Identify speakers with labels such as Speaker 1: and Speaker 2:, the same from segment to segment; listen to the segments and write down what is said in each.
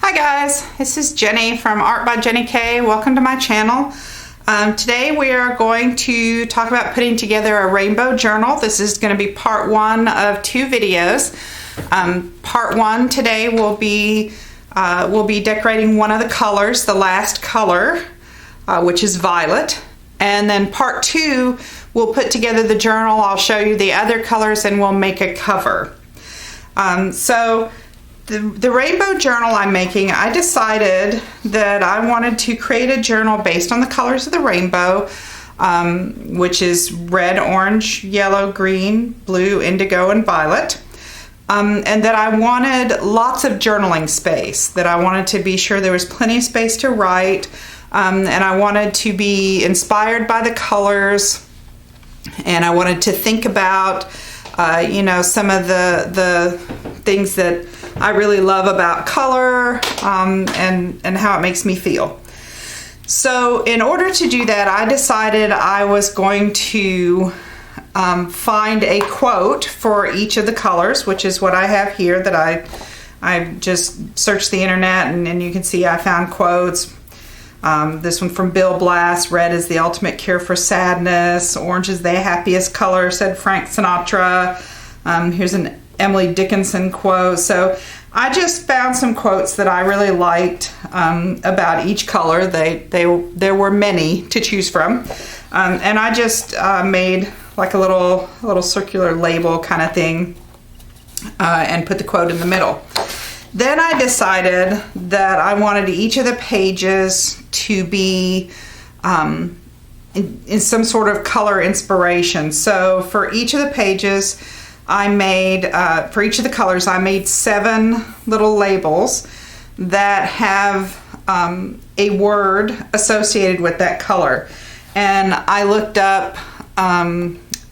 Speaker 1: Hi guys, this is Jenny from Art by Jenny K. Welcome to my channel. Today we are going to talk about putting together a rainbow journal. This is going to be part one of two videos. Part one today will be we'll be decorating one of the colors, the last color, which is violet. And then part two, we'll put together the journal. I'll show you the other colors and we'll make a cover. So the rainbow journal I'm making, I decided that I wanted to create a journal based on the colors of the rainbow, which is red, orange, yellow, green, blue, indigo, and violet. And that I wanted lots of journaling space, that I wanted to be sure there was plenty of space to write, and I wanted to be inspired by the colors, and I wanted to think about you know, some of the things that I really love about color, and how it makes me feel. So in order to do that, I decided I was going to find a quote for each of the colors, which is what I have here, that I just searched the internet, and you can see I found quotes. This one from Bill Blass: red is the ultimate cure for sadness, orange is the happiest color, said Frank Sinatra. Here's an Emily Dickinson quote. So I just found some quotes that I really liked about each color. There were many to choose from, and I just made like a little circular label kind of thing, and put the quote in the middle. Then I decided that I wanted each of the pages to be in some sort of color inspiration. So for each of the pages, I made, for each of the colors, I made 7 little labels that have a word associated with that color. And I looked up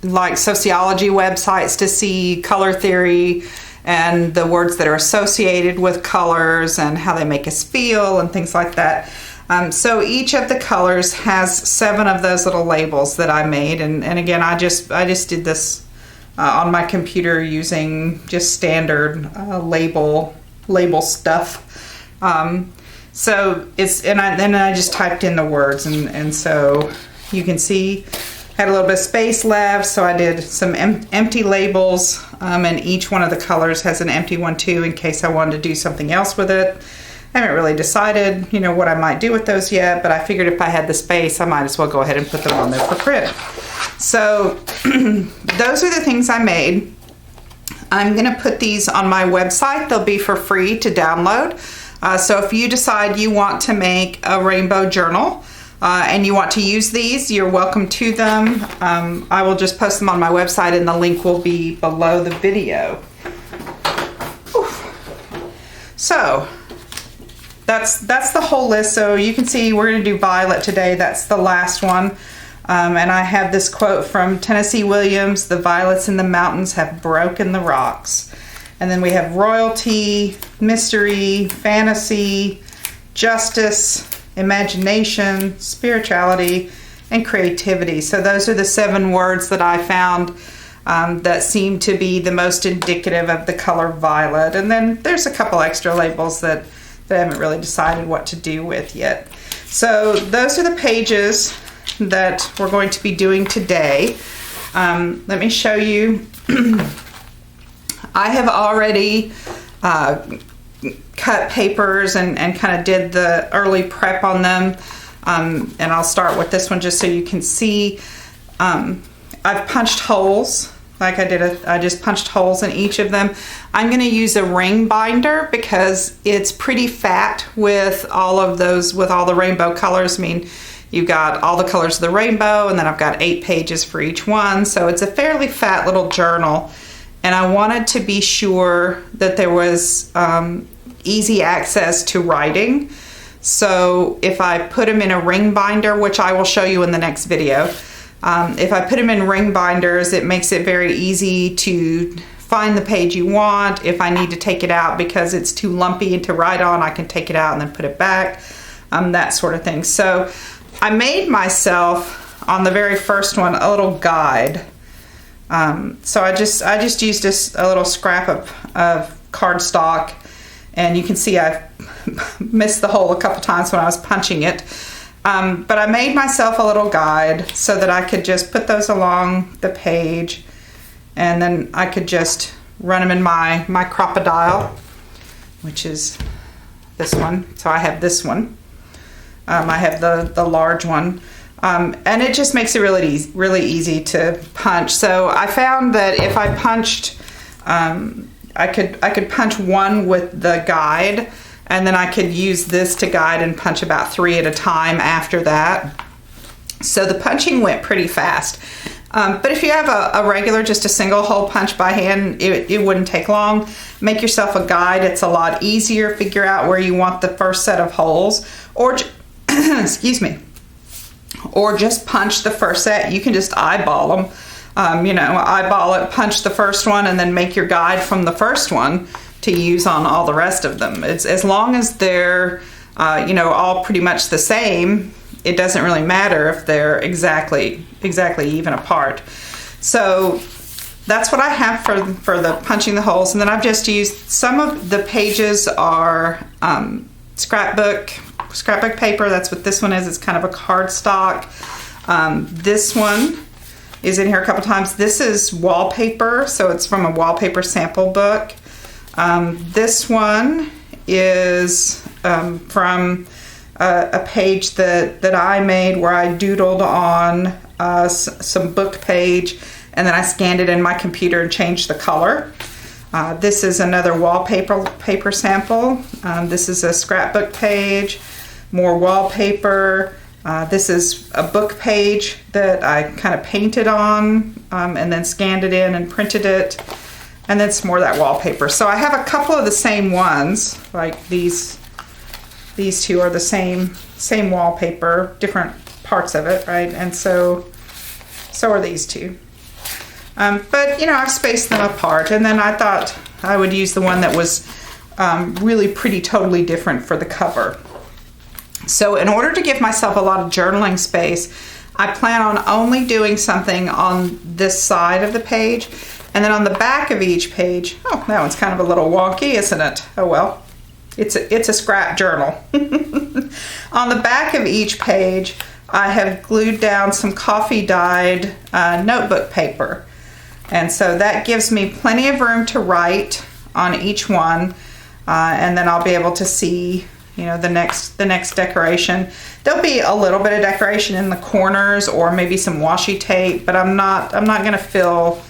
Speaker 1: like sociology websites to see color theory and the words that are associated with colors and how they make us feel and things like that. So each of the colors has 7 of those little labels that I made, and again, I just did this on my computer using just standard label stuff. So it's, and then I just typed in the words, and so you can see had a little bit of space left, so I did some empty labels, and each one of the colors has an empty one too, in case I wanted to do something else with it. I haven't really decided, you know, what I might do with those yet, but I figured if I had the space, I might as well go ahead and put them on there for print. So those are the things I made. I'm going to put these on my website. They'll be for free to download. So if you decide you want to make a rainbow journal, and you want to use these, you're welcome to them. I will just post them on my website, and the link will be below the video. Whew. So that's the whole list. So you can see we're going to do violet today. That's the last one. And I have this quote from Tennessee Williams: "The violets in the mountains have broken the rocks." And then we have royalty, mystery, fantasy, justice, imagination, spirituality, and creativity. So those are the 7 words that I found that seem to be the most indicative of the color violet. And then there's a couple extra labels that I haven't really decided what to do with yet. So those are the pages that we're going to be doing today. Let me show you. I have already cut papers and kind of did the early prep on them, and I'll start with this one just so you can see. I've punched holes, like I just punched holes in each of them. I'm going to use a ring binder because it's pretty fat with all of those, with all the rainbow colors. I mean, you've got all the colors of the rainbow, and then I've got 8 pages for each one, so it's a fairly fat little journal. And I wanted to be sure that there was easy access to writing. So if I put them in a ring binder, which I will show you in the next video, if I put them in ring binders, it makes it very easy to find the page you want. If I need to take it out because it's too lumpy to write on, I can take it out and then put it back, that sort of thing. So I made myself, on the very first one, a little guide. So I just used a little scrap of cardstock And you can see I missed the hole a couple times when I was punching it. But I made myself a little guide so that I could just put those along the page, and then I could just run them in my crocodile, which is this one. So I have this one. I have the large one. And it just makes it really easy to punch. So I found that if I punched, I could punch one with the guide, and then I could use this to guide and punch about 3 at a time after that. So the punching went pretty fast. But if you have a regular, just a single hole punch by hand, it wouldn't take long. Make yourself a guide. It's a lot easier. Figure out where you want the first set of holes, or excuse me, or just punch the first set. You can just eyeball them. Eyeball it, punch the first one, and then make your guide from the first one to use on all the rest of them. It's as long as they're, all pretty much the same. It doesn't really matter if they're exactly even apart. So that's what I have for the punching the holes. And then I've just used, some of the pages are scrapbook paper. That's what this one is. It's kind of a cardstock. This one is in here a couple times. This is wallpaper, so it's from a wallpaper sample book. This one is from a page that I made where I doodled on some book page, and then I scanned it in my computer and changed the color. This is another wallpaper sample. This is a scrapbook page, more wallpaper. This is a book page that I kind of painted on and then scanned it in and printed it. And then some more of that wallpaper. So I have a couple of the same ones, like these two are the same wallpaper, different parts of it, right? And so are these two. But I've spaced them apart, and then I thought I would use the one that was really pretty totally different for the cover. So in order to give myself a lot of journaling space, I plan on only doing something on this side of the page, and then on the back of each page, oh, that one's kind of a little wonky, isn't it? Oh well, it's a scrap journal. On the back of each page, I have glued down some coffee dyed notebook paper. And so that gives me plenty of room to write on each one, and then I'll be able to see, the next decoration. There'll be a little bit of decoration in the corners, or maybe some washi tape, but I'm not going to fill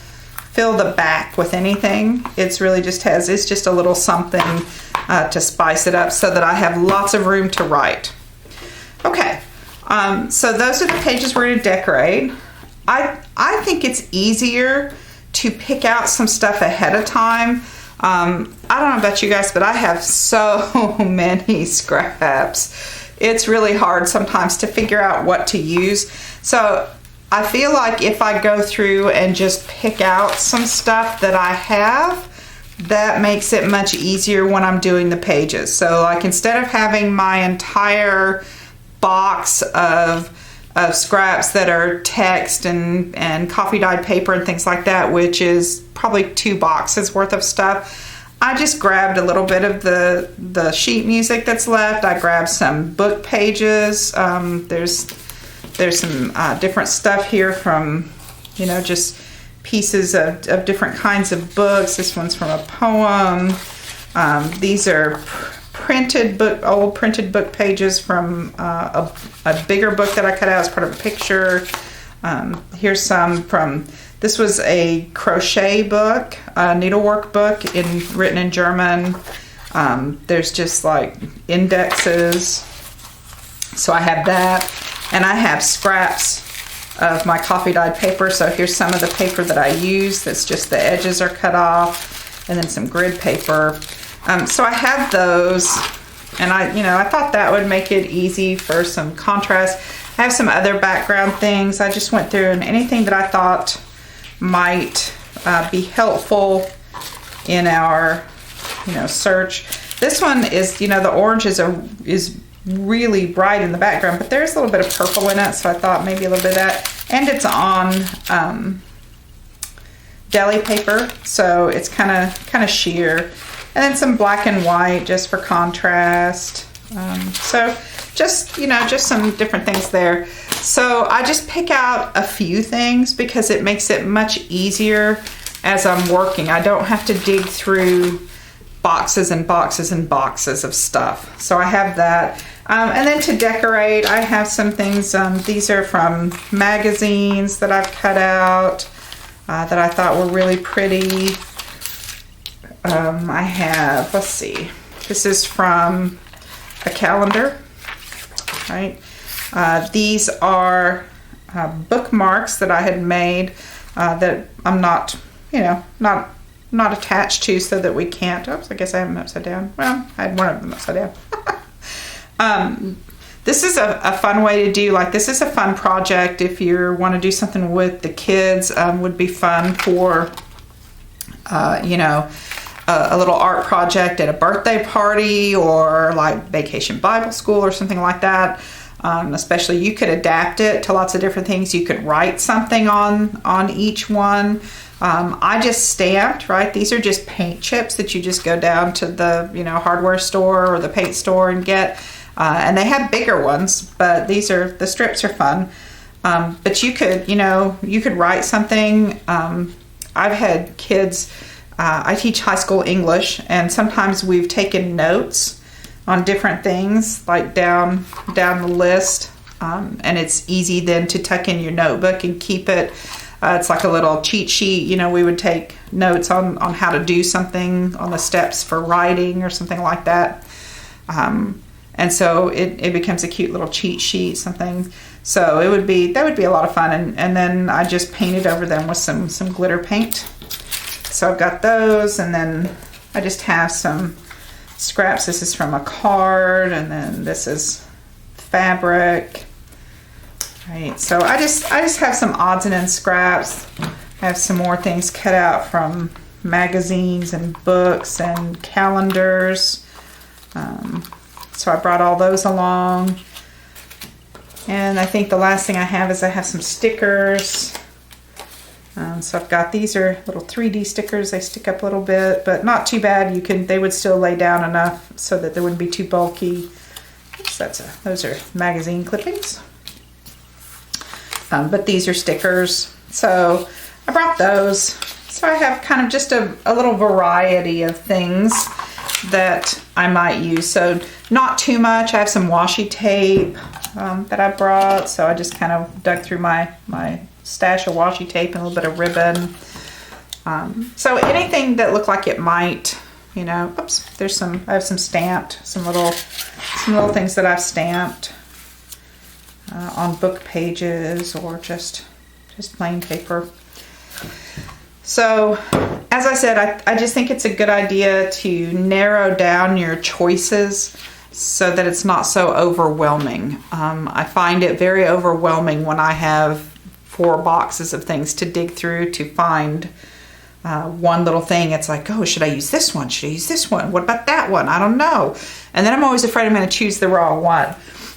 Speaker 1: the back with anything. It's really just a little something to spice it up so that I have lots of room to write. Okay, so those are the pages we're going to decorate. I think it's easier to pick out some stuff ahead of time. I don't know about you guys, but I have so many scraps. It's really hard sometimes to figure out what to use. So I feel like if I go through and just pick out some stuff that I have, that makes it much easier when I'm doing the pages. So like, instead of having my entire box of scraps that are text and coffee dyed paper and things like that, which is probably 2 boxes worth of stuff, I just grabbed a little bit of the sheet music that's left. I grabbed some book pages. There's some different stuff here from, just pieces of different kinds of books. This one's from a poem. These are old printed book pages from a bigger book that I cut out as part of a picture. Here's some from, this was a crochet book, a needlework book written in German. There's just like indexes. So I have that, and I have scraps of my coffee dyed paper. So here's some of the paper that I use. That's just the edges are cut off, and then some grid paper. So I have those, and I thought that would make it easy for some contrast. I have some other background things. I just went through, and anything that I thought might be helpful in our, search. This one is, the orange is really bright in the background, but there's a little bit of purple in it, so I thought maybe a little bit of that. And it's on deli paper, so it's kind of sheer. And then some black and white just for contrast. So just, you know, just some different things there. So I just pick out a few things because it makes it much easier as I'm working. I don't have to dig through boxes and boxes and boxes of stuff. So I have that. And then to decorate, I have some things. These are from magazines that I've cut out that I thought were really pretty. I have, let's see, this is from a calendar, right? These are bookmarks that I had made that I'm not, you know, not attached to, so that we can't, oops, I guess I have them upside down. Well, I had one of them upside down. This is a fun way to do, like, this is a fun project if you want to do something with the kids. Would be fun for, you know, a little art project at a birthday party or like Vacation Bible School or something like that. Especially you could adapt it to lots of different things. You could write something on each one. I just stamped, right? These are just paint chips that you just go down to the, you know, hardware store or the paint store and get. And they have bigger ones, but the strips are fun. But you could, you know, you could write something. I've had kids, I teach high school English, and sometimes we've taken notes on different things, like down the list. And it's easy then to tuck in your notebook and keep it. It's like a little cheat sheet. You know, we would take notes on how to do something, on the steps for writing or something like that. And so it becomes a cute little cheat sheet, something. So that would be a lot of fun. And then I just painted over them with some glitter paint. So I've got those, and then I just have some scraps. This is from a card, and then this is fabric. Right, so I just have some odds and ends scraps. I have some more things cut out from magazines and books and calendars. So I brought all those along. And I think the last thing I have is I have some stickers. So I've got, these are little 3D stickers. They stick up a little bit, but not too bad. They would still lay down enough so that they wouldn't be too bulky. Oops, those are magazine clippings. But these are stickers. So I brought those. So I have kind of just a little variety of things that I might use. So not too much. I have some washi tape that I brought. So I just kind of dug through my stash of washi tape and a little bit of ribbon. So anything that looked like it might, you know, oops, I have some stamped, some little things that I've stamped on book pages or just plain paper. So as I said, I just think it's a good idea to narrow down your choices so that it's not so overwhelming. I find it very overwhelming when I have 4 boxes of things to dig through to find one little thing. It's like, oh, should I use this one? Should I use this one? What about that one? I don't know. And then I'm always afraid I'm going to choose the wrong one.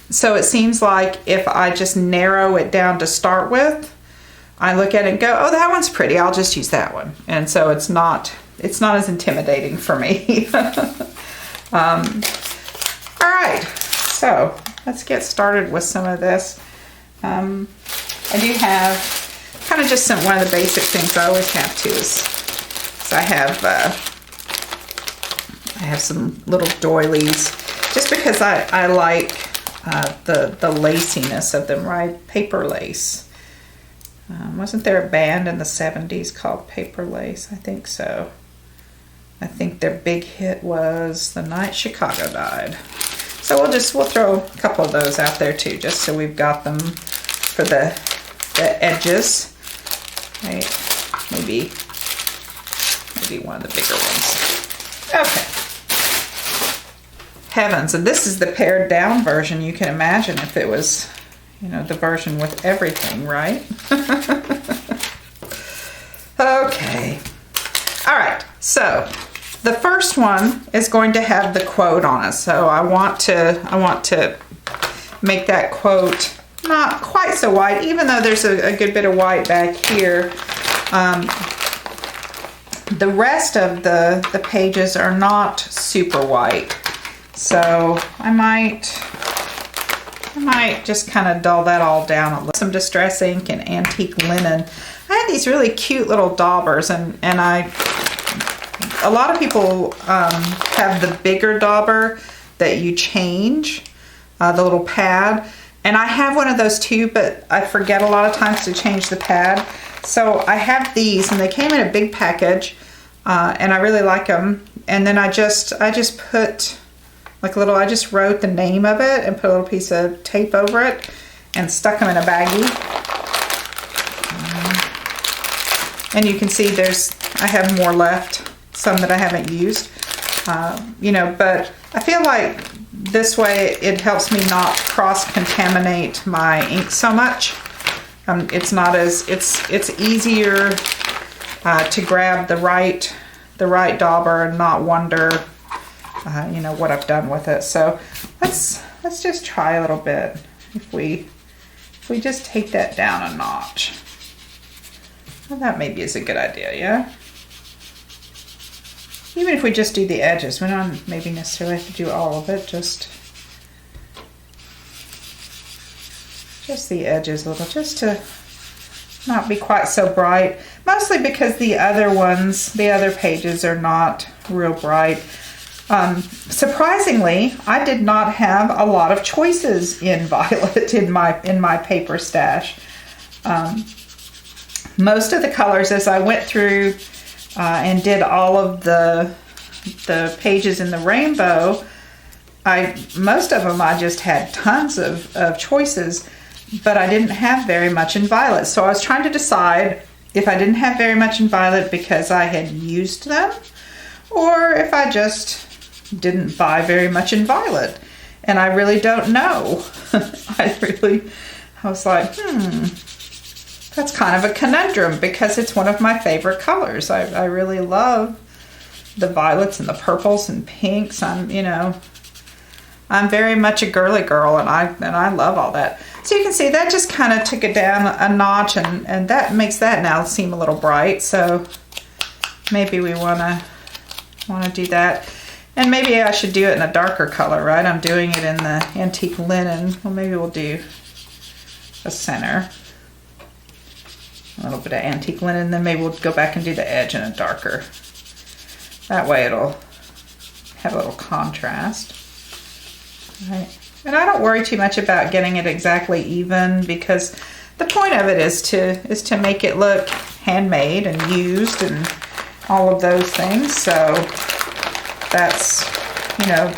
Speaker 1: So it seems like if I just narrow it down to start with, I look at it and go, oh, that one's pretty. I'll just use that one. And so it's not as intimidating for me. All right, so let's get started with some of this. I do have kind of just one of the basic things I always have too is I have some little doilies just because I like the laciness of them, right? Paper lace. Wasn't there a band in the 70s called Paper Lace? I think so. I think their big hit was The Night Chicago Died. So we'll throw a couple of those out there too, just so we've got them for the edges. Right? Maybe one of the bigger ones. Okay. Heavens, and this is the pared down version. You can imagine if it was, you know, the version with everything, right? Okay. All right. So the first one is going to have the quote on it. So I want to make that quote not quite so white, even though there's a good bit of white back here. The rest of the pages are not super white. So I might just kind of dull that all down a little. Some distress ink and antique linen. I had these really cute little daubers, and a lot of people have the bigger dauber that you change, the little pad. And I have one of those too, but I forget a lot of times to change the pad. So I have these, and they came in a big package, and I really like them. And then I just put like a little, I just wrote the name of it and put a little piece of tape over it and stuck them in a baggie. And you can see I have more left, some that I haven't used, you know, but I feel like this way it helps me not cross-contaminate my ink so much. It's not as, it's easier to grab the right dauber and not wonder, you know, what I've done with it. So let's just try a little bit. If we just take that down a notch. Well, that maybe is a good idea, yeah? Even if we just do the edges, we don't maybe necessarily have to do all of it, just the edges a little, just to not be quite so bright. Mostly because the other ones, the other pages are not real bright. Surprisingly, I did not have a lot of choices in violet in my paper stash. Most of the colors, as I went through and did all of the pages in the rainbow, most of them I just had tons of choices, but I didn't have very much in violet. So I was trying to decide if I didn't have very much in violet because I had used them, or if I just didn't buy very much in violet. And I really don't know. I was like, that's kind of a conundrum because it's one of my favorite colors. I really love the violets and the purples and pinks. I'm very much a girly girl, and I love all that. So you can see that just kind of took it down a notch, and that makes that now seem a little bright. So maybe we want to do that. And maybe I should do it in a darker color, right? I'm doing it in the antique linen. Well, maybe we'll do a center. A little bit of antique linen, then maybe we'll go back and do the edge in a darker. That way it'll have a little contrast. Right. And I don't worry too much about getting it exactly even, because the point of it is to make it look handmade and used and all of those things. So that's, you know,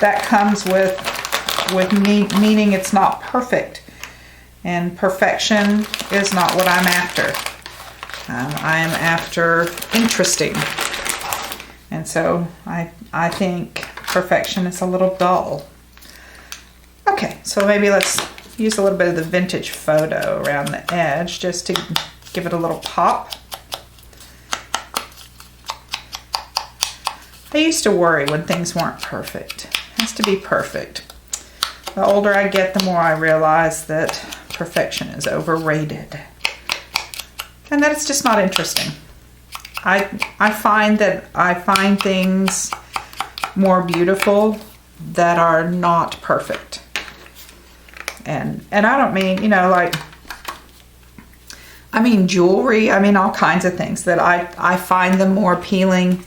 Speaker 1: that comes with meaning it's not perfect. And perfection is not what I'm after. I am after interesting. And so I think perfection is a little dull. Okay, so maybe let's use a little bit of the vintage photo around the edge just to give it a little pop. I used to worry when things weren't perfect. It has to be perfect. The older I get, the more I realize that perfection is overrated and that it's just not interesting. I find that I find things more beautiful that are not perfect. And I don't mean, you know, like, I mean jewelry, I mean all kinds of things that I find them more appealing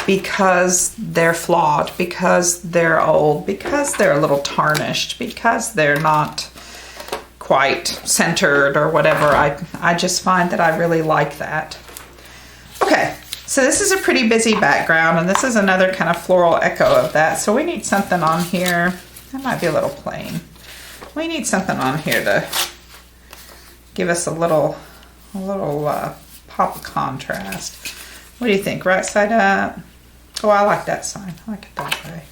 Speaker 1: because they're flawed, because they're old, because they're a little tarnished, because they're not quite centered or whatever. I just find that I really like that. Okay, so this is a pretty busy background, and this is another kind of floral echo of that. So we need something on here. That might be a little plain. We need something on here to give us a little pop of contrast. What do you think? Right side up? Oh, I like that sign. I like it that way.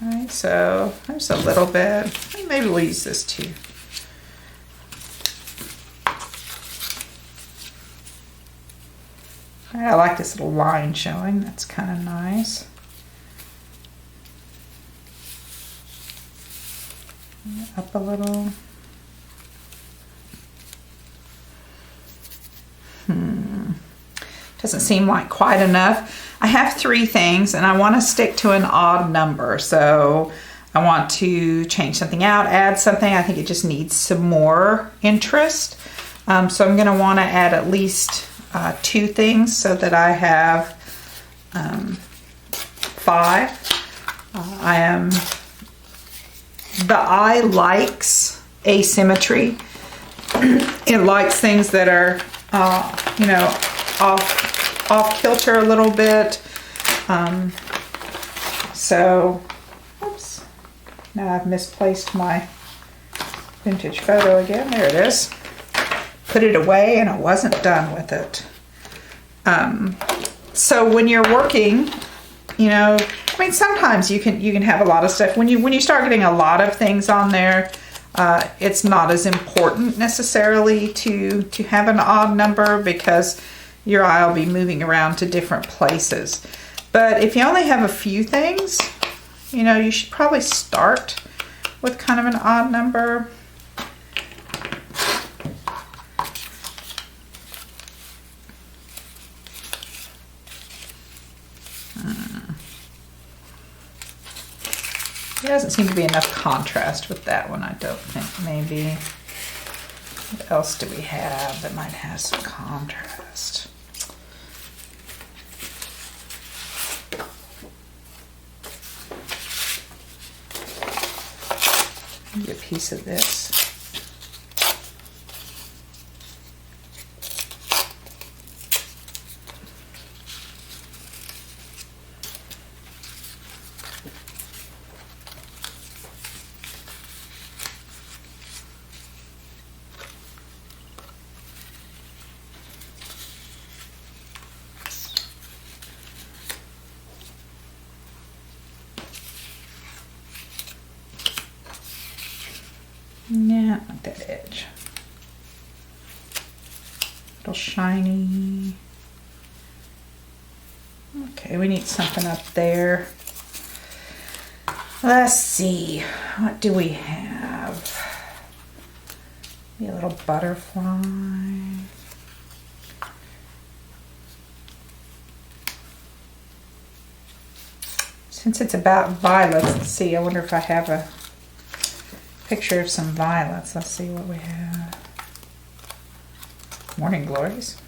Speaker 1: All right, so there's a little bit. Maybe we'll use this too. All right, I like this little line showing. That's kind of nice. Up a little. doesn't seem like quite enough. I have 3 things and I want to stick to an odd number. So I want to change something out, add something. I think it just needs some more interest. So I'm going to want to add at least 2 things so that I have 5. The eye likes asymmetry. It likes things that are, you know, off kilter a little bit. So, oops, now I've misplaced my vintage photo again. There it is. Put it away and I wasn't done with it. So when you're working, you know, I mean, sometimes you can have a lot of stuff. When you start getting a lot of things on there, it's not as important necessarily to have an odd number because your eye will be moving around to different places. But if you only have a few things, you know, you should probably start with kind of an odd number. There doesn't seem to be enough contrast with that one, I don't think. Maybe. What else do we have that might have some contrast? Maybe a piece of this. Yeah, not that edge. A little shiny. Okay, we need something up there. Let's see, what do we have? Maybe a little butterfly. Since it's about violets, let's see, I wonder if I have a picture of some violets. Let's see what we have. Morning glories.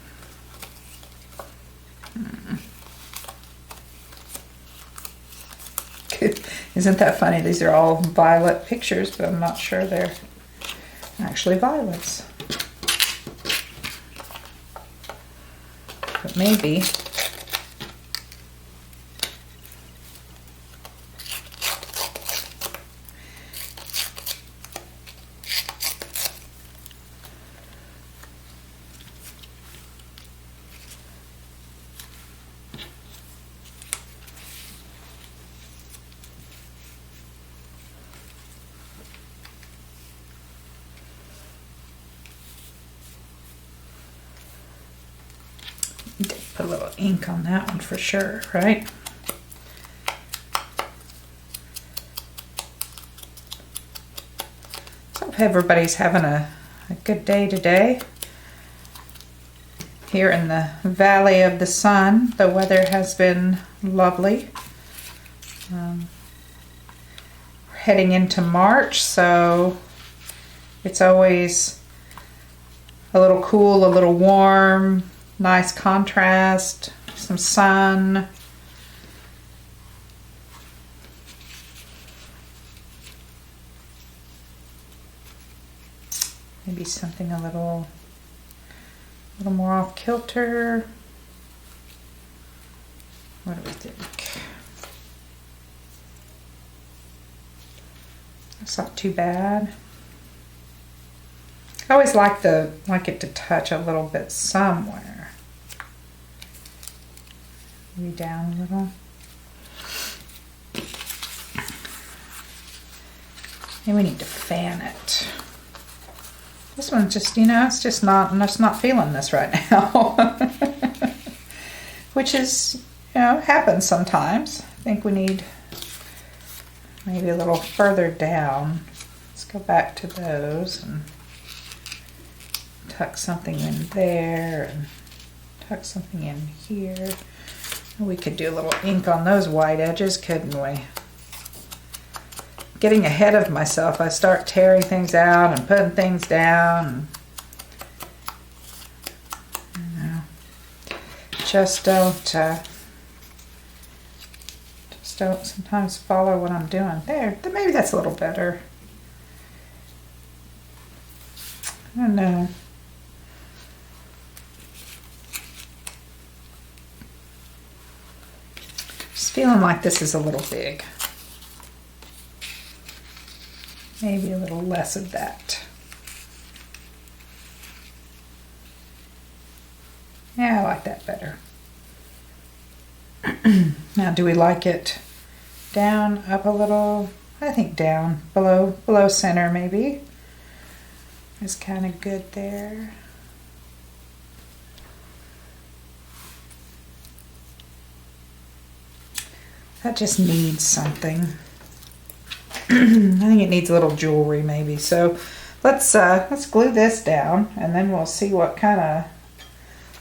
Speaker 1: Isn't that funny? These are all violet pictures, but I'm not sure they're actually violets. But maybe. Put a little ink on that one for sure, right? So I hope everybody's having a good day today. Here in the Valley of the Sun, the weather has been lovely. We're heading into March, so it's always a little cool, a little warm. Nice contrast, some sun. Maybe something a little more off kilter. What do we think? That's not too bad. I always like it to touch a little bit somewhere. Maybe down a little. And we need to fan it. This one's just, you know, it's just not, I'm just not feeling this right now. Which is, you know, happens sometimes. I think we need maybe a little further down. Let's go back to those and tuck something in there and tuck something in here. We could do a little ink on those white edges, couldn't we? Getting ahead of myself, I start tearing things out and putting things down. Just don't sometimes follow what I'm doing. There, maybe that's a little better. I don't know. Just feeling like this is a little big. Maybe a little less of that. Yeah, I like that better. Now, do we like it down, up a little? I think down, below center maybe. Is kind of good there. That just needs something. I think it needs a little jewelry maybe. So let's glue this down, and then we'll see what kind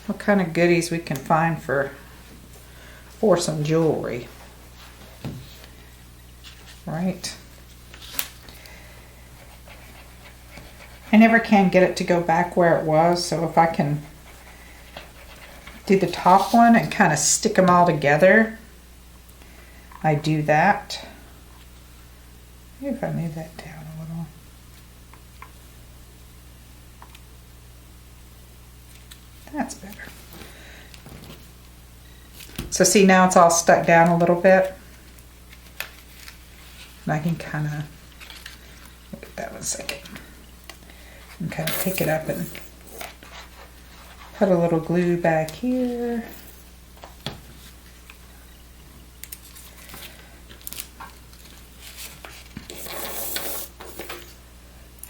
Speaker 1: of goodies we can find for some jewelry. Right. I never can get it to go back where it was, so if I can do the top one and kind of stick them all together, I do that. Maybe if I move that down a little. That's better. So see, now it's all stuck down a little bit. And I can kind of, look at that 1 second. And kind of pick it up and put a little glue back here.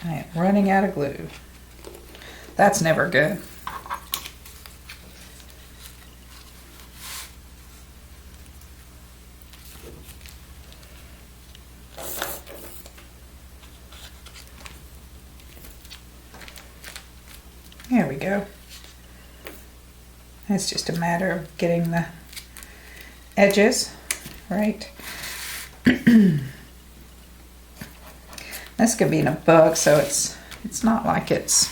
Speaker 1: I am running out of glue. That's never good. There we go. It's just a matter of getting the edges right. This could be in a book, so it's not like it's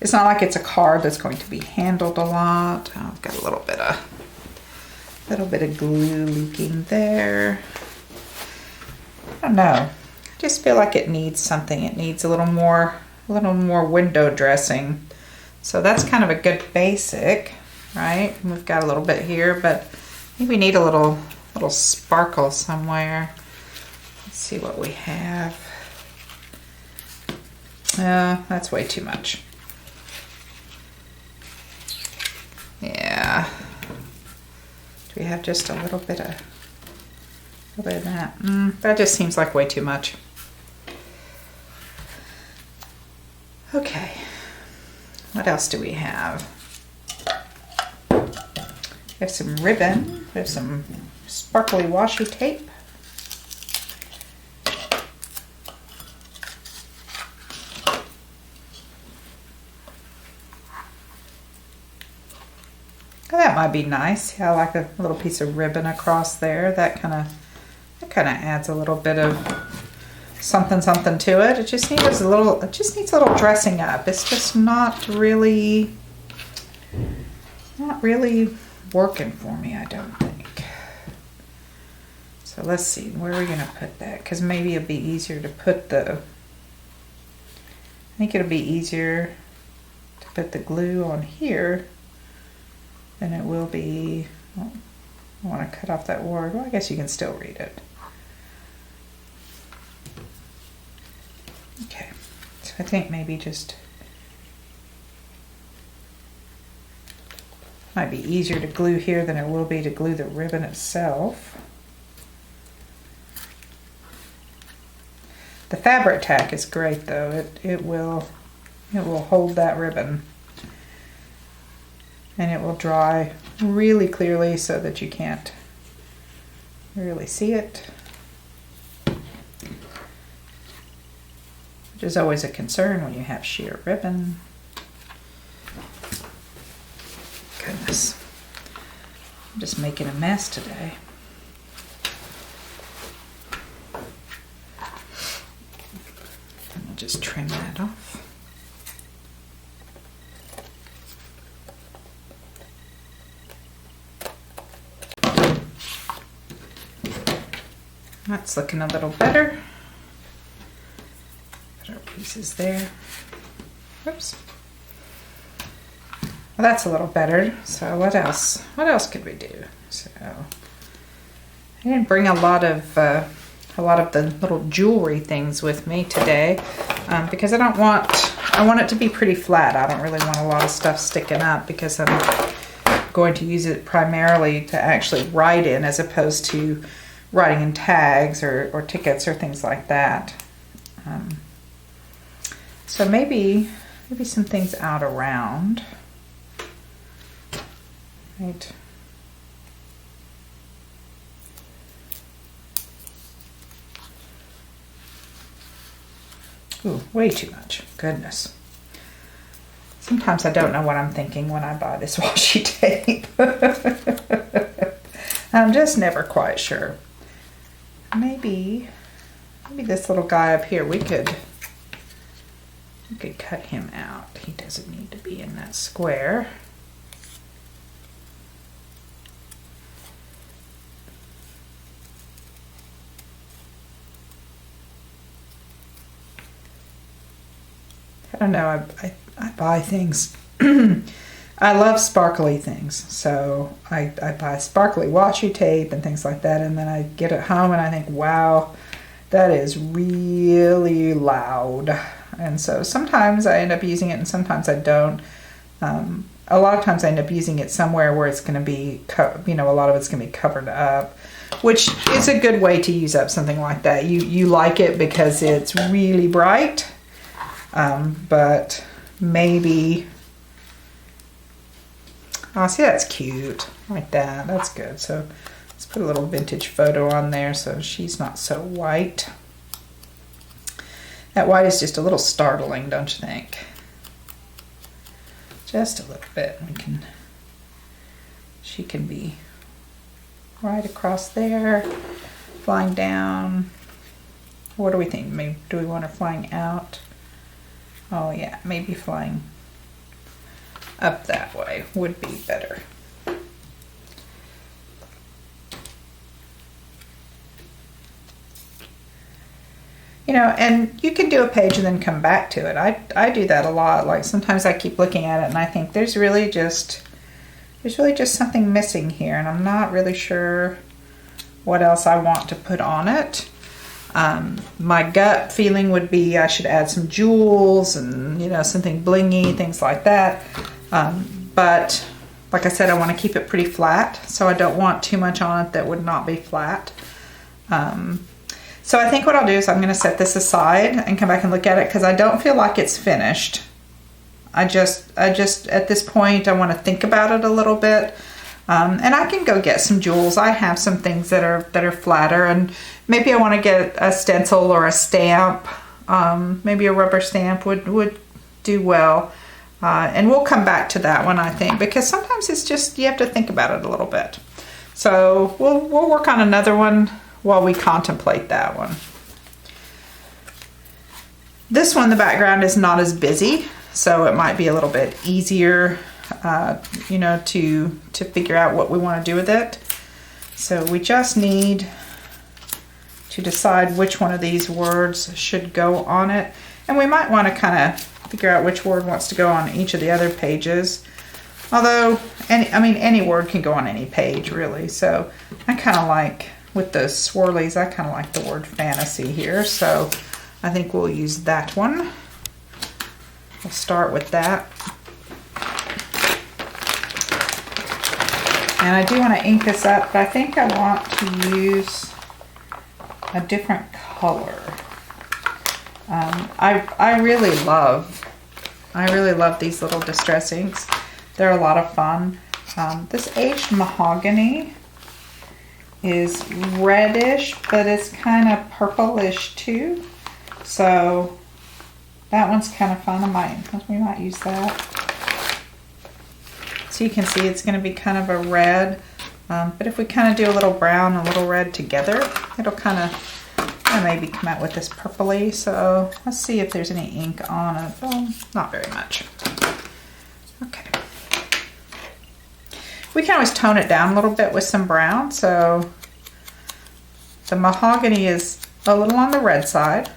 Speaker 1: a card that's going to be handled a lot. Oh, I've got a little bit of glue leaking there. I don't know. I just feel like it needs something. It needs a little more window dressing. So that's kind of a good basic, right? And we've got a little bit here, but I think we need a little sparkle somewhere. Let's see what we have. That's way too much. Yeah. Do we have just a little bit of that? That just seems like way too much. Okay. What else do we have? We have some ribbon. We have some sparkly washi tape. Oh, that might be nice. Yeah, I like a little piece of ribbon across there. That kind of adds a little bit of something to it. It just needs a little dressing up. It's just not really working for me, I don't think. So let's see, where are we gonna put that? Because maybe it'd be easier to put the glue on here than it will be. Oh, I want to cut off that word. Well, I guess you can still read it. Okay, so I think maybe just might be easier to glue here than it will be to glue the ribbon itself. The fabric tack is great though. It will hold that ribbon, and it will dry really clearly so that you can't really see it. Which is always a concern when you have sheer ribbon. goodness. I'm just making a mess today. I'll just trim that off. That's looking a little better. Put our pieces there. Oops. Well, that's a little better. So what else? What else could we do? So I didn't bring a lot of the little jewelry things with me today because I want it to be pretty flat. I don't really want a lot of stuff sticking up because I'm going to use it primarily to actually write in as opposed to writing in tags or tickets or things like that. So maybe some things out around. Right. Ooh, way too much. Goodness. Sometimes I don't know what I'm thinking when I buy this washi tape. I'm just never quite sure. Maybe this little guy up here, we could cut him out. He doesn't need to be in that square. I don't know, I buy things. I love sparkly things, so I buy sparkly washi tape and things like that, and then I get it home and I think, wow, that is really loud. And so sometimes I end up using it and sometimes I don't. A lot of times I end up using it somewhere where it's going to be, a lot of it's going to be covered up, which is a good way to use up something like that. You like it because it's really bright, but maybe... Oh, see, that's cute. Like that. That's good. So let's put a little vintage photo on there so she's not so white. That white is just a little startling, don't you think? Just a little bit. She can be right across there, flying down. What do we think? Maybe, do we want her flying out? Oh yeah, maybe flying up that way would be better. And you can do a page and then come back to it. I do that a lot. Like sometimes I keep looking at it and I think there's really just something missing here and I'm not really sure what else I want to put on it. My gut feeling would be I should add some jewels and something blingy, things like that. But like I said, I want to keep it pretty flat, so I don't want too much on it that would not be flat. So I think what I'll do is I'm going to set this aside and come back and look at it because I don't feel like it's finished. I just at this point I want to think about it a little bit. And I can go get some jewels. I have some things that are flatter, and maybe I want to get a stencil or a stamp. Maybe a rubber stamp would do well. And we'll come back to that one, I think, because sometimes it's just, you have to think about it a little bit. So we'll work on another one while we contemplate that one. This one, the background is not as busy, so it might be a little bit easier, to figure out what we want to do with it. So we just need to decide which one of these words should go on it. And we might want to kind of figure out which word wants to go on each of the other pages. Although, any word can go on any page, really. So I kind of like, with the swirlies, I kind of like the word fantasy here. So I think we'll use that one. We'll start with that. And I do want to ink this up, but I think I want to use a different color. I really love these little distress inks. They're a lot of fun. This aged mahogany is reddish, but it's kind of purplish too. So that one's kind of fun. We might use that. So you can see it's going to be kind of a red, but if we kind of do a little brown and a little red together, it'll kind of maybe come out with this purpley. So let's see if there's any ink on it. Oh, not very much. Okay. We can always tone it down a little bit with some brown. So the mahogany is a little on the red side.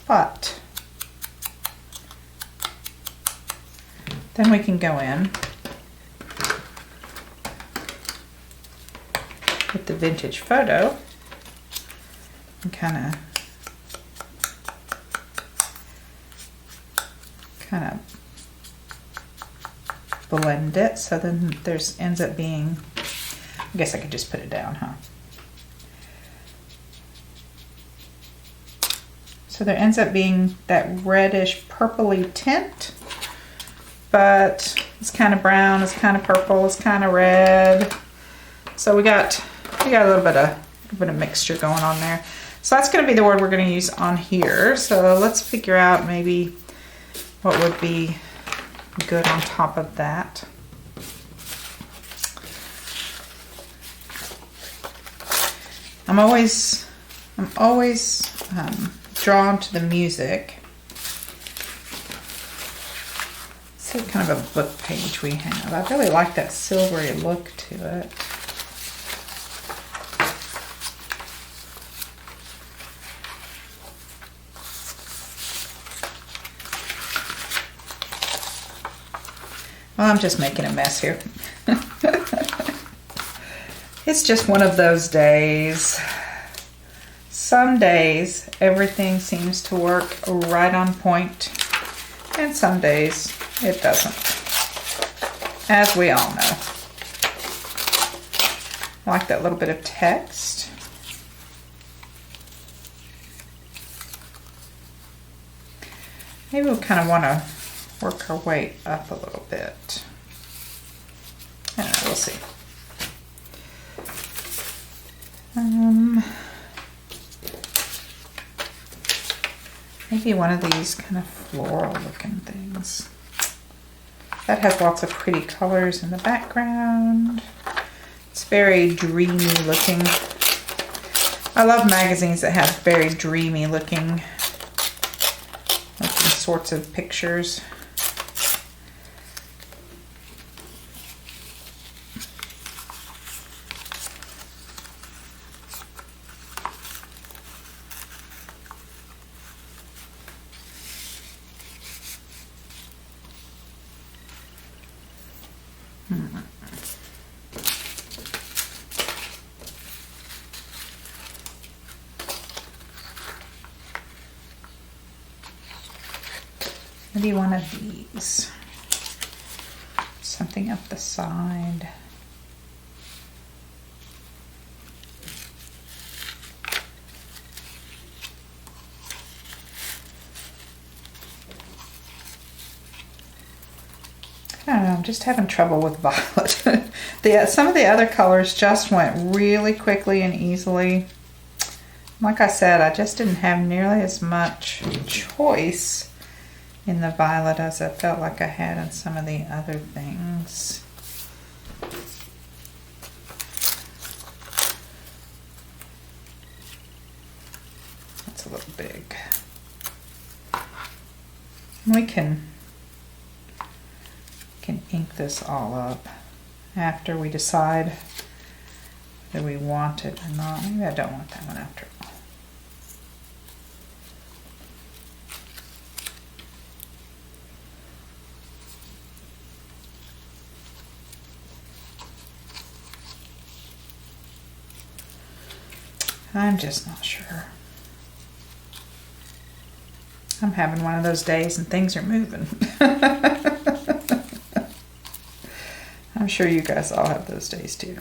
Speaker 1: But then we can go in with the vintage photo and kind of blend it, so then there's ends up being, I guess I could just put it down, huh? So there ends up being that reddish purpley tint, but it's kind of brown, it's kind of purple, it's kind of red. So we got a little bit of mixture going on there. So that's going to be the word we're going to use on here. So let's figure out maybe what would be good on top of that. I'm always drawn to the music. See what kind of a book page we have. I really like that silvery look to it. Well, I'm just making a mess here. It's just one of those days. Some days everything seems to work right on point, and some days it doesn't, as we all know. I like that little bit of text. Maybe we'll kind of want to work our way up a little bit. I don't know, we'll see. Maybe one of these kind of floral looking things. That has lots of pretty colors in the background. It's very dreamy looking. I love magazines that have very dreamy looking sorts of pictures. Maybe one of these. Something up the side. I don't know, I'm just having trouble with violet. Some of the other colors just went really quickly and easily. Like I said, I just didn't have nearly as much choice in the violet as I felt like I had in some of the other things. That's a little big. We can ink this all up after we decide that we want it or not. Maybe I don't want that one after all. I'm just not sure. I'm having one of those days and things are moving. I'm sure you guys all have those days too.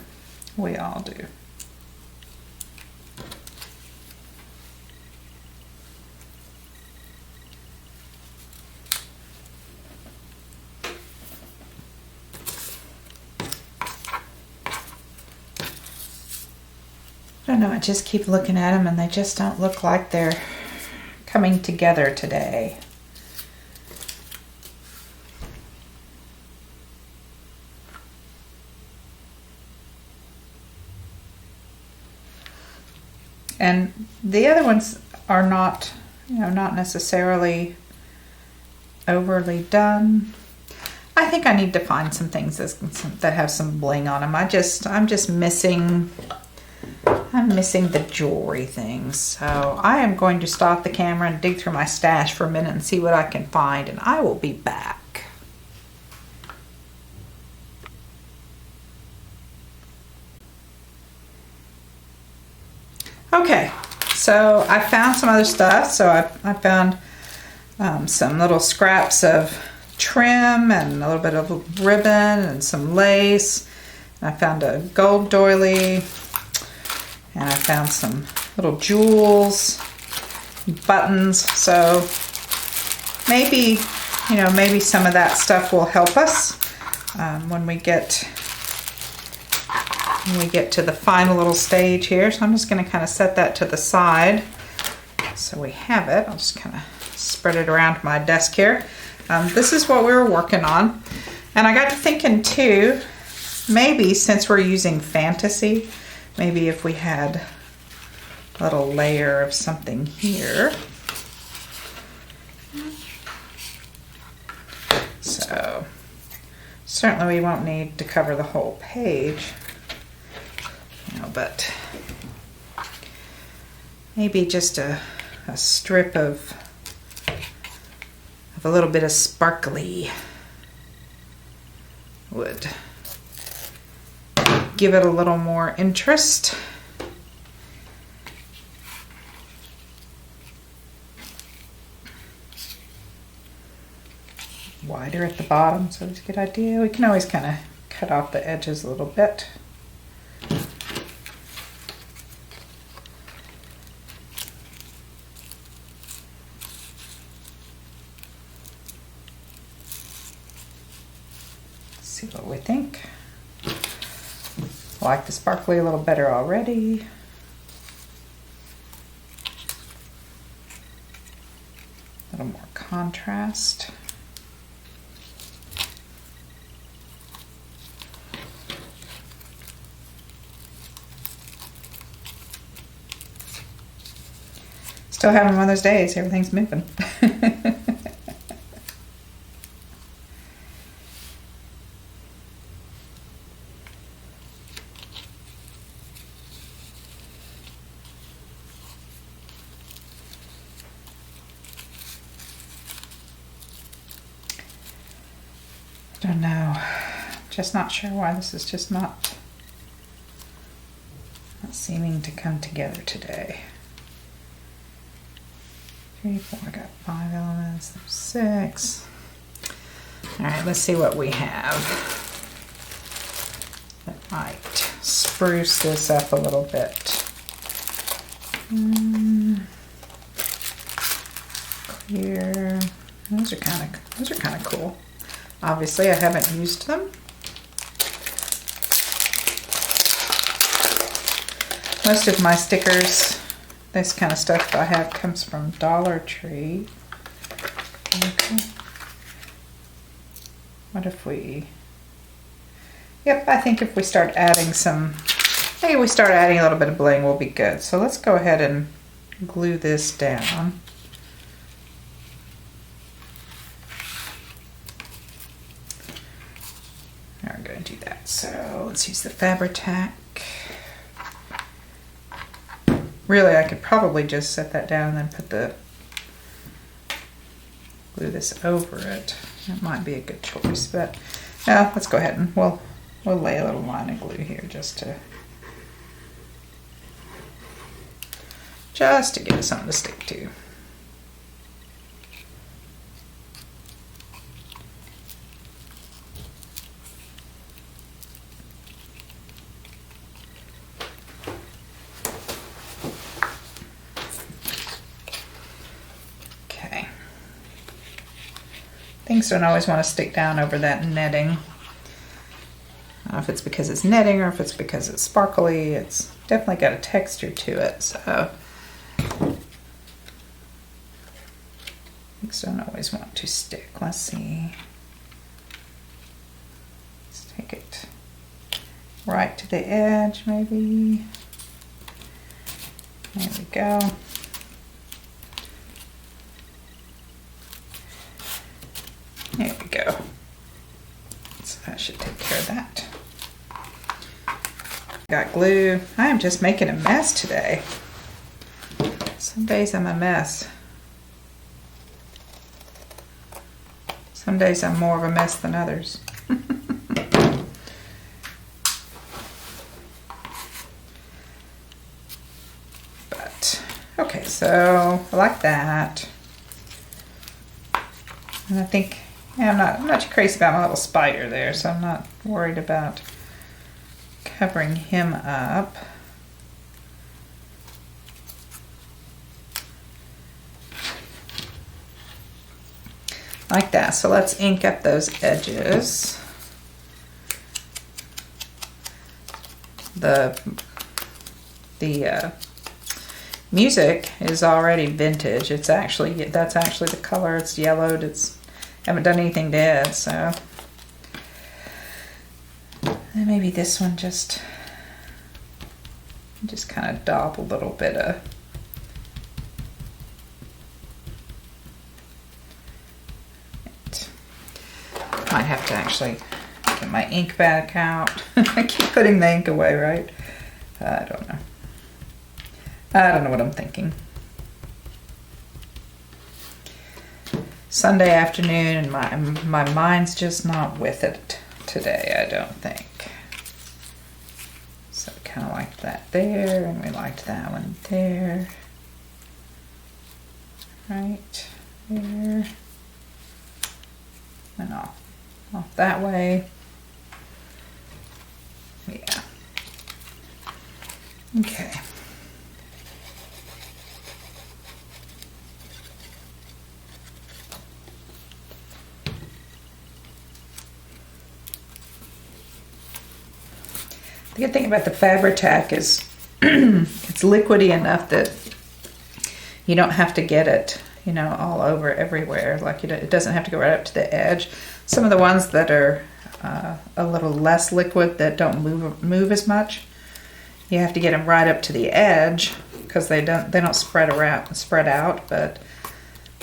Speaker 1: We all do. don't know, I just keep looking at them and they just don't look like they're coming together today. And the other ones are not, not necessarily overly done. I think I need to find some things that have some bling on them. I'm just missing, I'm missing the jewelry things. So I am going to stop the camera and dig through my stash for a minute and see what I can find, and I will be back. Okay, so I found some other stuff. So I found some little scraps of trim and a little bit of ribbon and some lace. I found a gold doily, and I found some little jewels, buttons. So maybe, maybe some of that stuff will help us when we get to the final little stage here. So I'm just going to kind of set that to the side so we have it. I'll just kind of spread it around my desk here. This is what we were working on, and I got to thinking too, maybe since we're using fantasy, maybe if we had a little layer of something here. So certainly we won't need to cover the whole page, but maybe just a strip of a little bit of sparkly would give it a little more interest. Wider at the bottom, so it's a good idea. We can always kind of cut off the edges a little bit. See what we think. I like the sparkly a little better already. A little more contrast. Still having one of those days, everything's moving. I don't know, just not sure why this is just not seeming to come together today. 3, 4, I got 5 elements, there's 6. All right, let's see what we have that might spruce this up a little bit. Clear, those are kind of cool. Obviously, I haven't used them. Most of my stickers, this kind of stuff I have, comes from Dollar Tree. Okay. What if we... Yep, I think if we start adding maybe we start adding a little bit of bling, we'll be good. So let's go ahead and glue this down. We're going to do that. So let's use the Fabri-Tac. Really, I could probably just set that down and then glue this over it. That might be a good choice, but yeah, let's go ahead and we'll lay a little line of glue here just to give it something to stick to. Things don't always want to stick down over that netting. know if it's because it's knitting or if it's because it's sparkly. It's definitely got a texture to it, so things don't always want to stick. Let's see. Let's take it right to the edge, maybe. There we go. There we go. So that should take care of that. Got glue. I am just making a mess today. Some days I'm a mess. Some days I'm more of a mess than others. But, okay, so I like that. And I think, yeah, I'm not too crazy about my little spider there, so I'm not worried about covering him up. Like that. So let's ink up those edges. The music is already vintage. That's actually the color. It's yellowed. I haven't done anything to it, so. And maybe this one just kind of daub a little bit of it. Might have to actually get my ink back out. I keep putting the ink away, right? I don't know. I don't know what I'm thinking. Sunday afternoon, and my mind's just not with it today, I don't think. So kind of like that there, and we liked that one there. Right there. And off that way. Yeah. Okay. The good thing about the Fabri-Tac is it's liquidy enough that you don't have to get it, you know, all over everywhere. Like it doesn't have to go right up to the edge. Some of the ones that are a little less liquid, that don't move as much, you have to get them right up to the edge because they don't spread out. But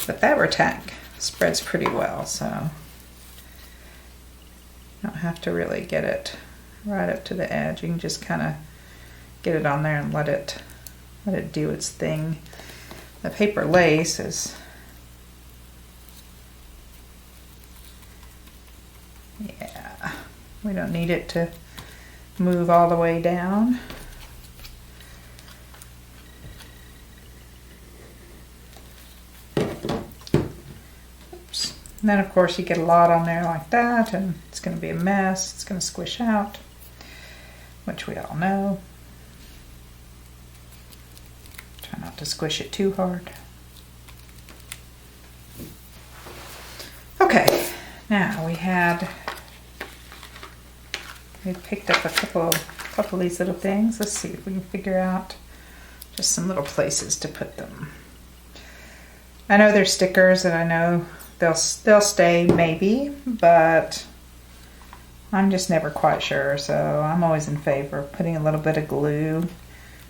Speaker 1: the Fabri-Tac spreads pretty well, so you don't have to really get it right up to the edge. You can just kind of get it on there and let it do its thing. The paper lace is, yeah, we don't need it to move all the way down. Oops. And then of course you get a lot on there like that, and it's going to be a mess. It's going to squish out, which we all know. Try not to squish it too hard. Okay, now we picked up a couple of these little things. Let's see if we can figure out just some little places to put them. I know they're stickers, and I know they'll stay maybe, but I'm just never quite sure. So I'm always in favor of putting a little bit of glue,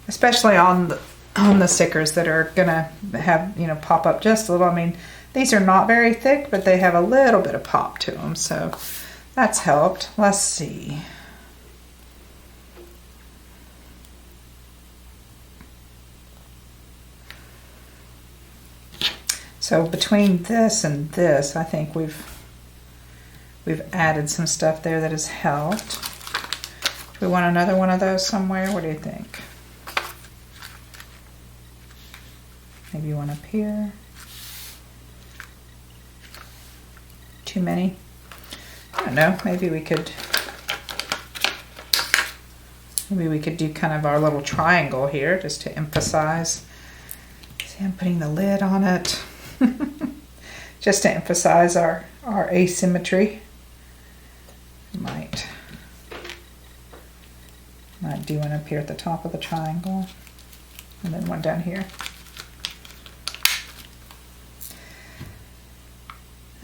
Speaker 1: especially on the stickers that are gonna have, you know, pop up just a little. I mean, these are not very thick, but they have a little bit of pop to them, so that's helped. Let's see. So between this and this, I think we've added some stuff there that has helped. Do we want another one of those somewhere? What do you think? Maybe one up here. Too many? I don't know. Maybe we could do kind of our little triangle here just to emphasize. See, I'm putting the lid on it. Just to emphasize our asymmetry. Might Might do one up here at the top of the triangle, and then one down here.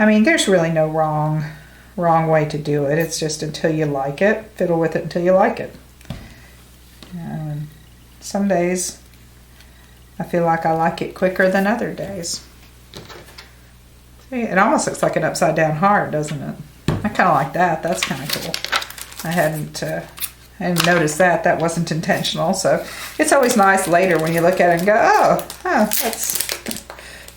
Speaker 1: I mean, there's really no wrong way to do it. It's just until you like it, fiddle with it until you like it. Some days I feel like I like it quicker than other days. See, it almost looks like an upside down heart, doesn't it? I kind of like that. That's kind of cool. I hadn't noticed that. That wasn't intentional. So it's always nice later when you look at it and go, oh, that's,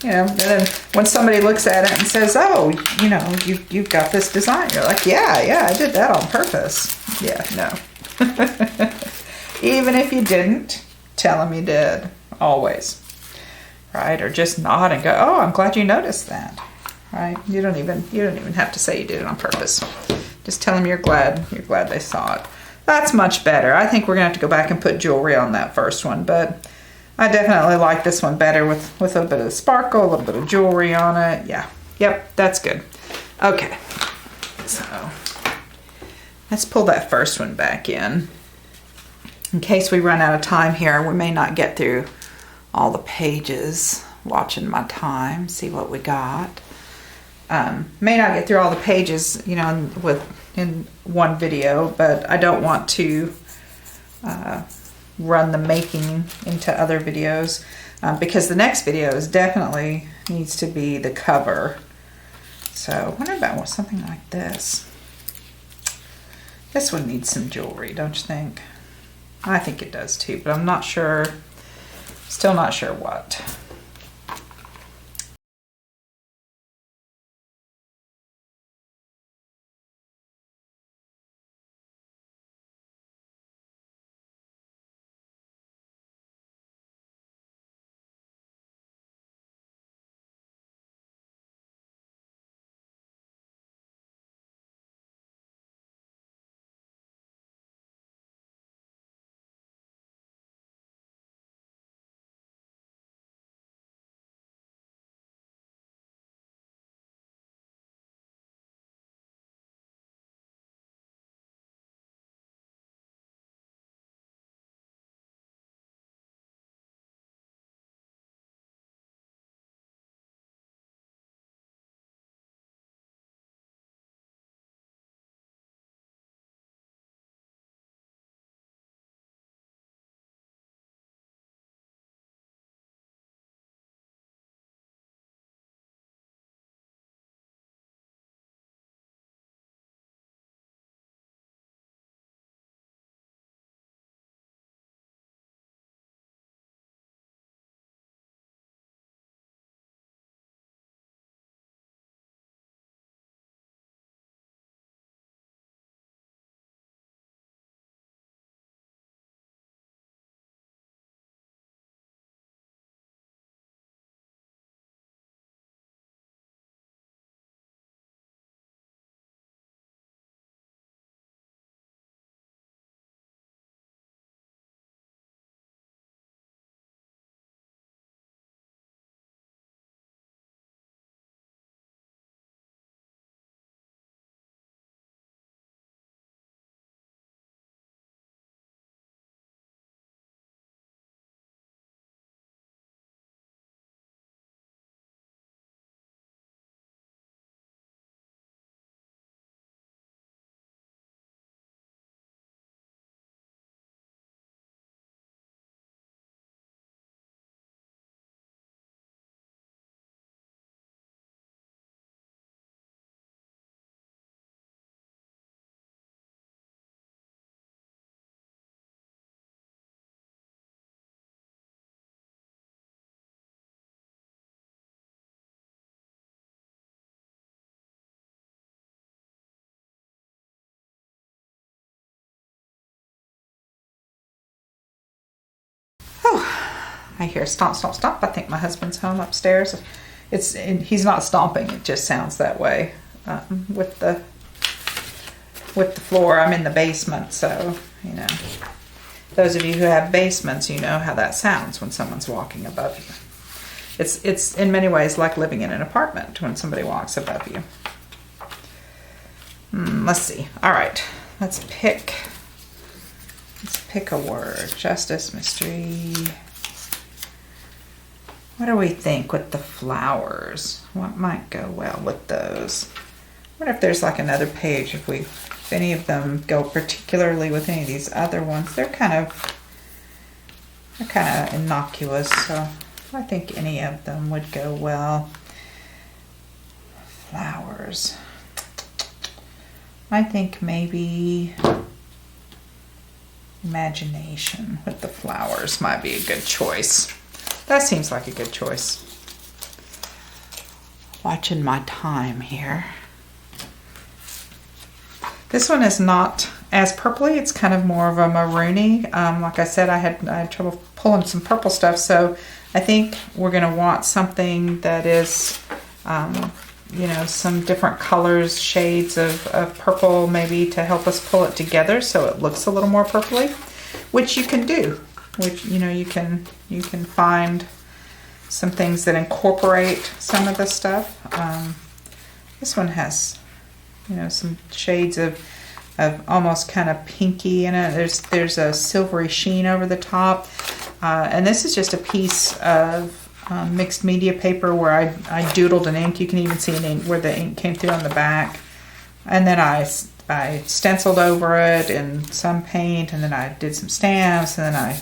Speaker 1: you know, and then when somebody looks at it and says, oh, you know, you've got this design. You're like, yeah, I did that on purpose. Yeah, no. Even if you didn't, tell them you did. Always. Right? Or just nod and go, oh, I'm glad you noticed that. Right? You don't even have to say you did it on purpose. Just tell them you're glad they saw it. That's much better. I think we're gonna have to go back and put jewelry on that first one, but I definitely like this one better with a little bit of sparkle, a little bit of jewelry on it. Yeah. Yep, that's good. Okay. So let's pull that first one back in. In case we run out of time here, we may not get through all the pages. Watching my time, see what we got. May not get through all the pages, you know, in one video, but I don't want to run the making into other videos because the next video is definitely needs to be the cover. So I wonder about something like this. This one needs some jewelry, don't you think? I think it does too, but I'm not sure, still not sure what. I hear stomp, stomp, stomp. I think my husband's home upstairs. He's not stomping. It just sounds that way with the floor. I'm in the basement, so you know. Those of you who have basements, you know how that sounds when someone's walking above you. It's in many ways like living in an apartment when somebody walks above you. Let's see. All right, let's pick Let's pick a word. Justice, mystery. What do we think with the flowers? What might go well with those? I wonder if there's like another page, if any of them go particularly with any of these other ones. They're kind of innocuous, so I think any of them would go well. Flowers. I think maybe imagination with the flowers might be a good choice. That seems like a good choice. Watching my time here. This one is not as purpley. It's kind of more of a maroony. Like I said, I had trouble pulling some purple stuff, so I think we're going to want something that is, you know, some different colors, shades of purple maybe to help us pull it together so it looks a little more purpley, which you can do. Which, you know, you can find some things that incorporate some of the stuff. This one has, you know, some shades of almost kind of pinky in it. There's a silvery sheen over the top, and this is just a piece of mixed media paper where I doodled an ink. You can even see an ink where the ink came through on the back, and then I stenciled over it in some paint, and then I did some stamps, and then I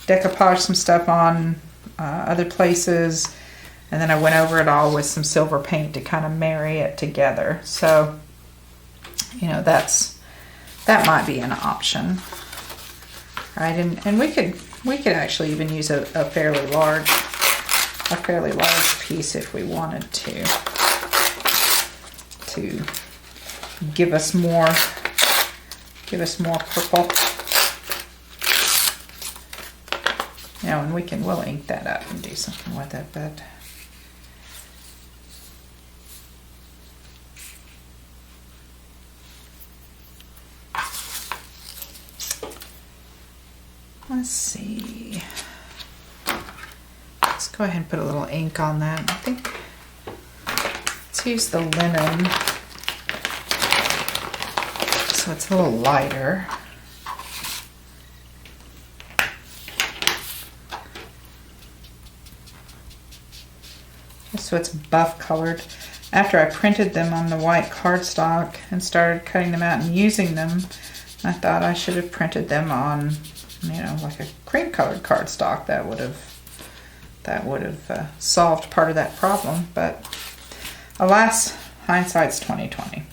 Speaker 1: decoupaged some stuff on other places, and then I went over it all with some silver paint to kind of marry it together. So, you know, that might be an option, right? And we could actually even use a fairly large piece if we wanted to give us more purple. You know, and we'll ink that up and do something with it, but let's see. Let's go ahead and put a little ink on that. I think let's use the linen so it's a little lighter. So it's buff colored. After I printed them on the white cardstock and started cutting them out and using them, I thought I should have printed them on, you know, like a cream colored cardstock. That would have solved part of that problem. But alas, hindsight's 20/20.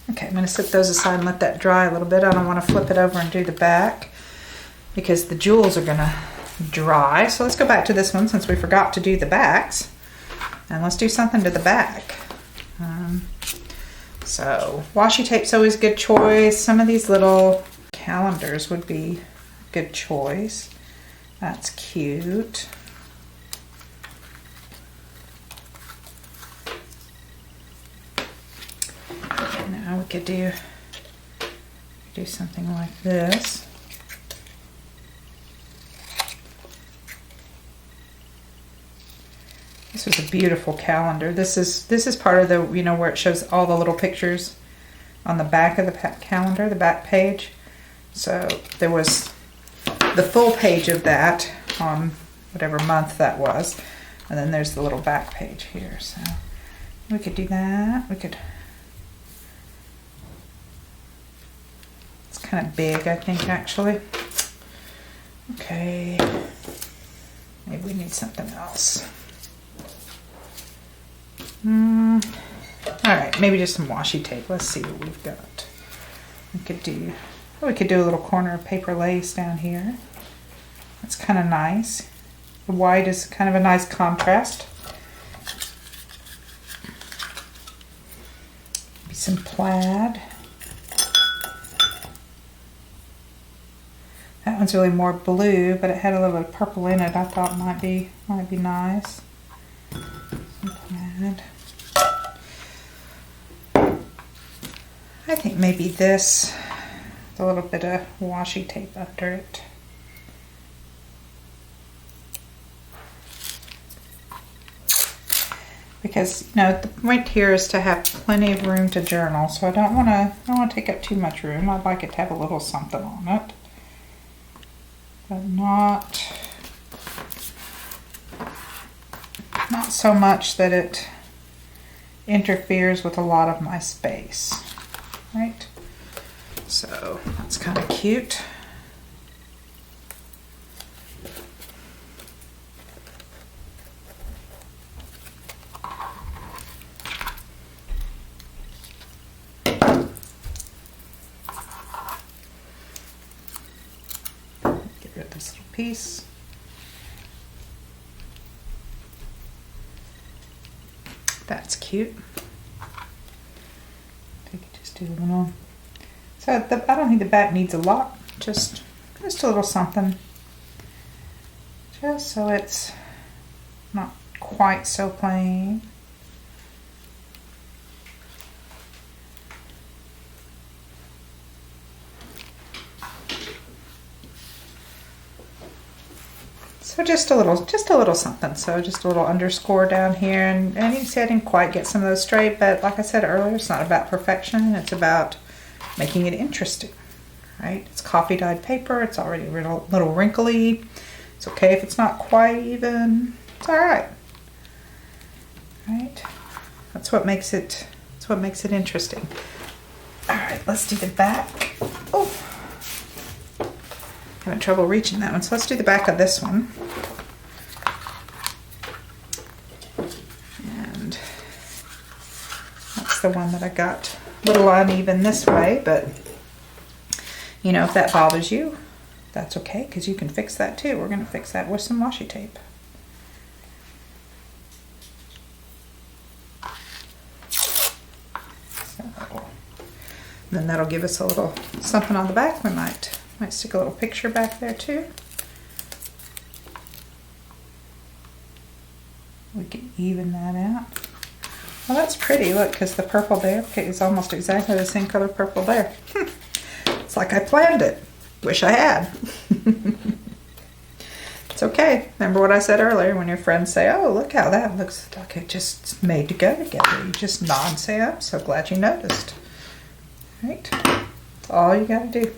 Speaker 1: Okay, I'm going to set those aside and let that dry a little bit. I don't want to flip it over and do the back because the jewels are going to dry. So let's go back to this one since we forgot to do the backs. And let's do something to the back. So washi tape's always a good choice. Some of these little calendars would be a good choice. That's cute. Now we could do something like this. This was a beautiful calendar. This is part of the, you know, where it shows all the little pictures on the back of the calendar, the back page. So there was the full page of that on whatever month that was. And then there's the little back page here. So we could do that. We could, it's kind of big, I think, actually. Okay. Maybe we need something else. All right, maybe just some washi tape. Let's see what we've got. We could do a little corner of paper lace down here. That's kind of nice. The white is kind of a nice contrast. Maybe some plaid. That one's really more blue, but it had a little bit of purple in it. I thought might be nice. Some plaid. I think maybe this, with a little bit of washi tape under it. Because, you know, the point here is to have plenty of room to journal, so I don't want to take up too much room. I'd like it to have a little something on it, but not so much that it interferes with a lot of my space. Right? So that's kind of cute. Get rid of this little piece. That's cute. Do a little. So I don't think the back needs a lot, just a little something, just so it's not quite so plain. So just a little something. So just a little underscore down here, and you can see I didn't quite get some of those straight, but like I said earlier, it's not about perfection. It's about making it interesting, right? It's coffee dyed paper. It's already a little wrinkly. It's okay if it's not quite even. It's all right. Right? That's what makes it. That's what makes it interesting. All right, let's do the back. Oh. Having trouble reaching that one, so let's do the back of this one. And that's the one that I got a little uneven this way, but you know, if that bothers you, that's okay, because you can fix that too. We're going to fix that with some washi tape. So, then that'll give us a little something on the back. We might stick a little picture back there too. We can even that out. Well, that's pretty, look, because the purple there is almost exactly the same color purple there. It's like I planned it. Wish I had. It's okay. Remember what I said earlier, when your friends say, oh, look how that looks like it just made to go together. You just nod and say, I'm so glad you noticed. Right? That's all you got to do.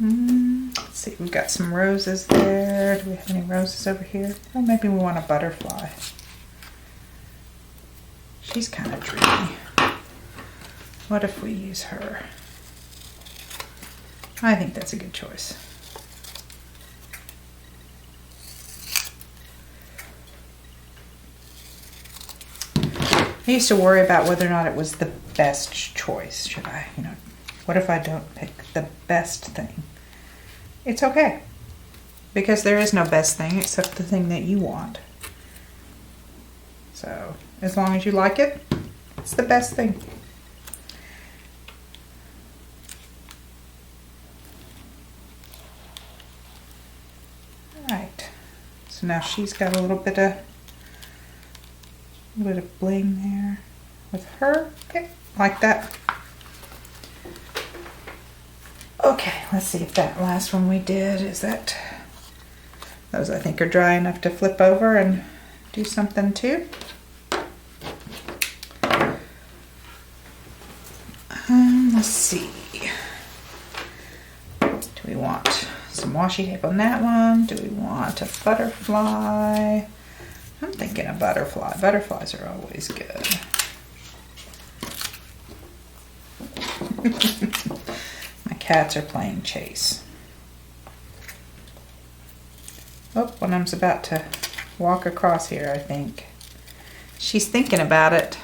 Speaker 1: Let's see, we've got some roses there. Do we have any roses over here? Oh, maybe we want a butterfly. She's kind of dreamy. What if we use her? I think that's a good choice. I used to worry about whether or not it was the best choice. Should I, what if I don't pick the best thing? It's okay. Because there is no best thing except the thing that you want. So, as long as you like it, it's the best thing. Alright. So now she's got a little bit of bling there with her. Okay, like that. Okay, let's see if that last one we did, those I think are dry enough to flip over and do something too. Let's see. Do we want some washi tape on that one? Do we want a butterfly? I'm thinking a butterfly. Butterflies are always good. My cats are playing chase. Oh, one of them's about to walk across here, I think. She's thinking about it.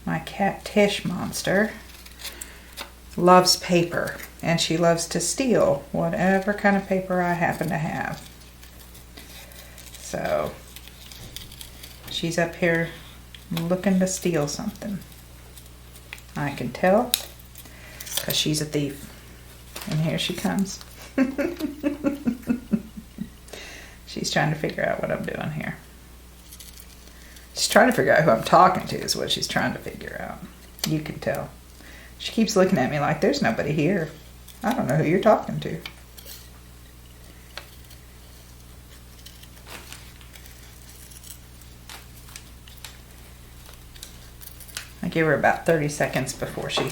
Speaker 1: My cat Tish monster loves paper, and she loves to steal whatever kind of paper I happen to have. So she's up here looking to steal something. I can tell because she's a thief. And here she comes. She's trying to figure out what I'm doing here. She's trying to figure out who I'm talking to is what she's trying to figure out. You can tell. She keeps looking at me like there's nobody here. I don't know who you're talking to. I gave her about 30 seconds before she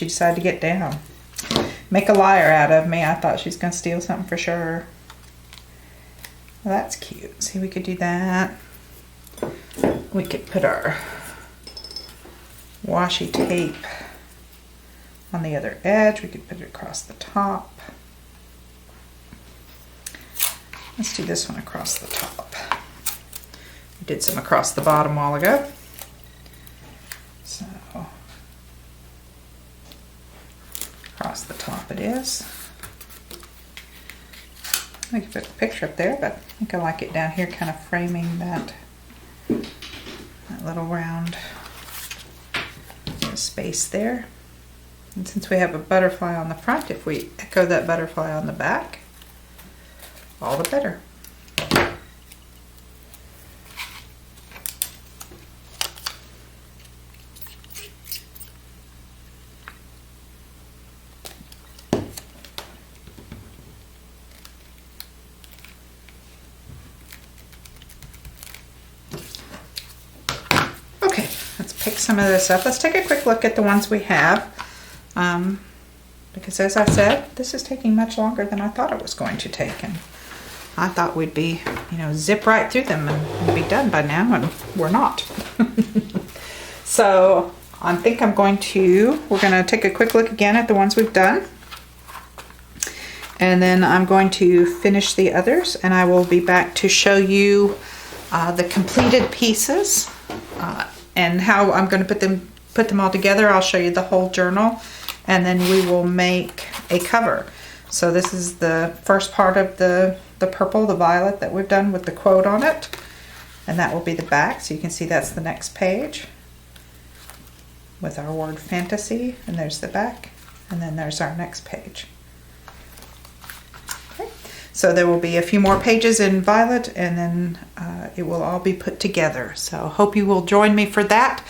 Speaker 1: decided to get down. Make a liar out of me. I thought she was going to steal something for sure. Well, that's cute. See, we could do that. We could put our washi tape on the other edge. We could put it across the top. Let's do this one across the top. We did some across the bottom a while ago. So, across the top it is. I could put a picture up there, but I think I like it down here, kind of framing that little round space there. And since we have a butterfly on the front, if we echo that butterfly on the back, all the better. Okay, let's pick some of this up. Let's take a quick look at the ones we have. Because as I said, this is taking much longer than I thought it was going to take. And I thought we'd be, zip right through them and be done by now, and we're not. So I think we're going to take a quick look again at the ones we've done. And then I'm going to finish the others, and I will be back to show you the completed pieces and how I'm going to put them all together. I'll show you the whole journal, and then we will make a cover. So this is the first part of the purple, the violet that we've done with the quote on it, and that will be the back. So you can see that's the next page with our word fantasy, and there's the back, and then there's our next page. Okay. So there will be a few more pages in violet, and then it will all be put together. So hope you will join me for that.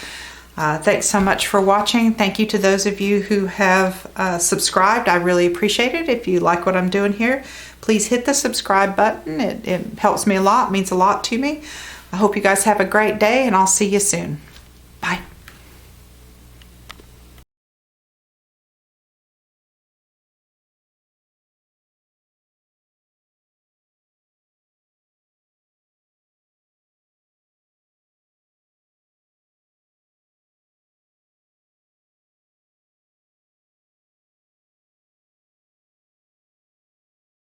Speaker 1: Thanks so much for watching. Thank you to those of you who have subscribed. I really appreciate it. If you like what I'm doing here, please hit the subscribe button. It helps me a lot, means a lot to me. I hope you guys have a great day, and I'll see you soon.